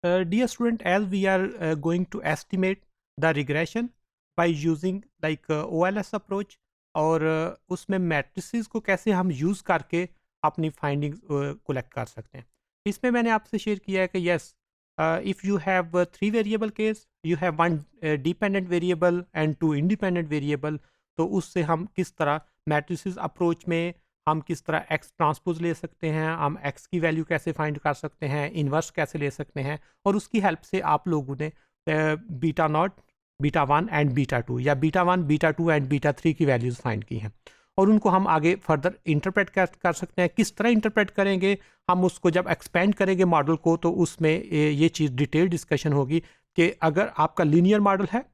Dear student, as we are going to estimate the regression by using like OLS approach और उसमें matrices को कैसे हम use करके अपनी फाइंडिंग्स कलेक्ट कर सकते हैं। इसमें मैंने आपसे शेयर किया है कि yes, if you have 3 variable case, you have 1 dependent variable and 2 independent variable, तो उससे हम किस तरह मैट्रिसेस अप्रोच में हम किस तरह एक्स ट्रांसपोज ले सकते हैं, हम एक्स की वैल्यू कैसे फाइंड कर सकते हैं, इन्वर्स कैसे ले सकते हैं, और उसकी हेल्प से आप लोगों ने beta not, beta 1 and beta 2 या बीटा 1, बीटा 2 एंड बीटा 3 की वैल्यूज़ फाइंड की हैं और उनको हम आगे फर्दर इंटरप्रेट कर सकते हैं। किस तरह इंटरप्रेट करेंगे, हम उसको जब एक्सपेंड करेंगे मॉडल को तो उसमें ये चीज़ डिटेल डिस्कशन होगी कि अगर आपका लीनियर मॉडल है,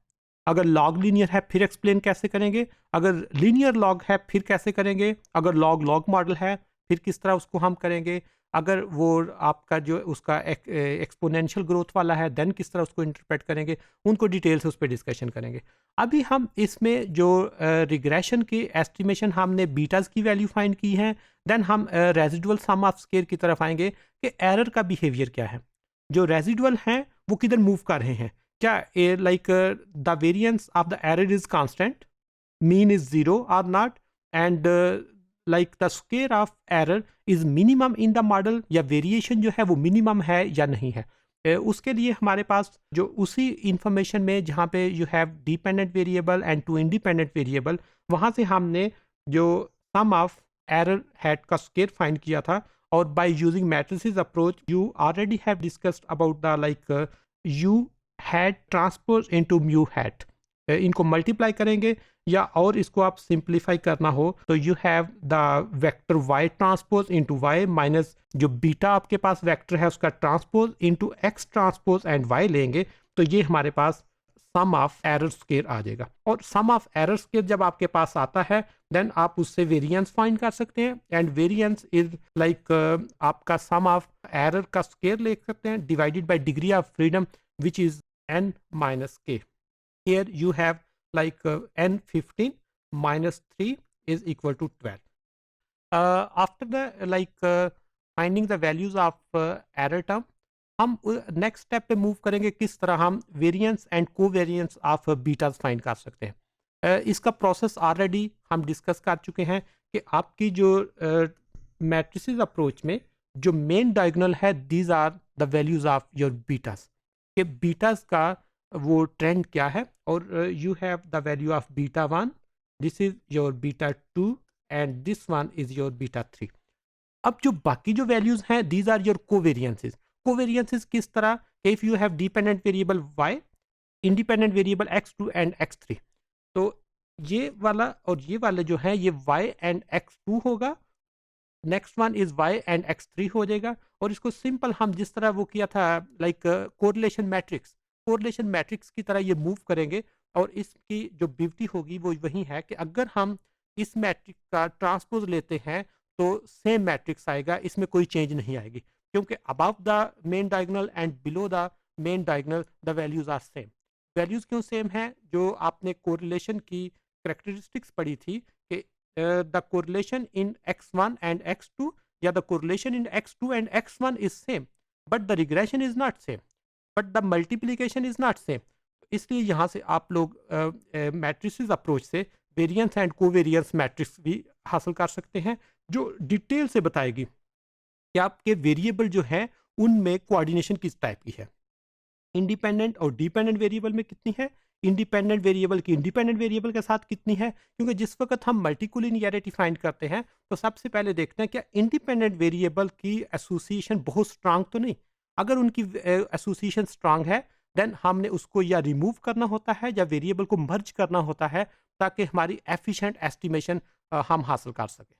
अगर लॉग लीनियर है फिर एक्सप्लेन कैसे करेंगे, अगर लीनियर लॉग है फिर कैसे करेंगे, अगर लॉग लॉग मॉडल है फिर किस तरह उसको हम करेंगे, अगर वो आपका जो उसका एक्सपोनेंशियल ग्रोथ वाला है देन किस तरह उसको इंटरप्रेट करेंगे, उनको डिटेल से उस पर डिस्कशन करेंगे। अभी हम इसमें जो रिग्रेशन की एस्टिमेशन हमने बीटाज की वैल्यू फाइंड की है, देन हम रेजिडुअल सम ऑफ स्केयर की तरफ आएंगे कि एरर का बिहेवियर क्या है, जो रेजिडुअल हैं वो किधर मूव कर रहे हैं, क्या like the variance of the error is constant, mean is 0 or not, and like the square of error is minimum in the model, या वेरिएशन जो है वो मिनिमम है या नहीं है। उसके लिए हमारे पास जो उसी इंफॉर्मेशन में जहाँ पे you have dependent variable and 2 independent variable, वहाँ से हमने जो सम ऑफ एरर हेड का स्क्वायर फाइंड किया था, और by using matrices approach you already have discussed about the like you had transpose into mu had, इनको मल्टीप्लाई करेंगे या और इसको आप सिंप्लीफाई करना हो तो you have the vector Y transpose into Y minus जो बीटा आपके पास वेक्टर है उसका transpose into X transpose and Y लेंगे, तो ये हमारे पास सम ऑफ एरर स्क्वायर आ जाएगा। और सम ऑफ एरर स्क्वायर जब आपके पास आता है देन आप उससे वेरिएंस फाइंड कर सकते हैं, एंड वेरिएंस इज लाइक आपका सम ऑफ एरर का स्क्वायर ले सकते हैं divided by degree of freedom which is n minus k. Here you have like n15 minus 3 is equal to 12. After the finding the values of error term, हम next step पे move करेंगे किस तरह हम variance and covariance of betas find कर सकते हैं। इसका प्रोसेस ऑलरेडी हम डिस्कस कर चुके हैं कि आपकी जो मैट्रिसेस अप्रोच में जो मेन डायगोनल है these are the values of your betas, कि बीटाज का वो ट्रेंड क्या है, और you have the value of beta 1, this is your beta 2 and this one is your beta 3। अब जो बाकी जो वैल्यूज हैं these are your covariances. Covariances किस तरह कि if you have dependent variable y, independent variable x2 and x3, तो ये वाला और ये वाला जो है ये y एंड x2 होगा, next one is y and x3 हो जाएगा। और इसको सिंपल हम जिस तरह वो किया था लाइक कोरिलेशन मैट्रिक्स की तरह ये मूव करेंगे, और इसकी जो ब्यूटी होगी वो वही है कि अगर हम इस मैट्रिक्स का ट्रांसपोज लेते हैं तो सेम मैट्रिक्स आएगा, इसमें कोई चेंज नहीं आएगी, क्योंकि above the main diagonal and below the main diagonal the values are same. Values क्यों सेम है, जो आपने कोरिलेशन की करेक्टरिस्टिक्स पढ़ी थी कि the correlation in x1 and x2 या the correlation in x2 and x1 is same but the regression is not same but the multiplication is not same। इसलिए यहाँ से आप लोग मैट्रिसेस अप्रोच से वेरिएंस एंड कोवेरिएंस मैट्रिक्स भी हासिल कर सकते हैं, जो डिटेल से बताएगी कि आपके वेरिएबल जो है उनमें कोऑर्डिनेशन किस टाइप की है, इंडिपेंडेंट और डिपेंडेंट वेरिएबल में कितनी है, इंडिपेंडेंट वेरिएबल की इंडिपेंडेंट वेरिएबल के साथ कितनी है। क्योंकि जिस वक्त हम मल्टीकोलिनियरिटी फाइंड करते हैं तो सबसे पहले देखते हैं क्या इंडिपेंडेंट वेरिएबल की एसोसिएशन बहुत स्ट्रांग तो नहीं। अगर उनकी एसोसिएशन स्ट्रांग है देन हमने उसको या रिमूव करना होता है या वेरिएबल को मर्ज करना होता है ताकि हमारी एफिशिएंट एस्टिमेशन हम हासिल कर सकें।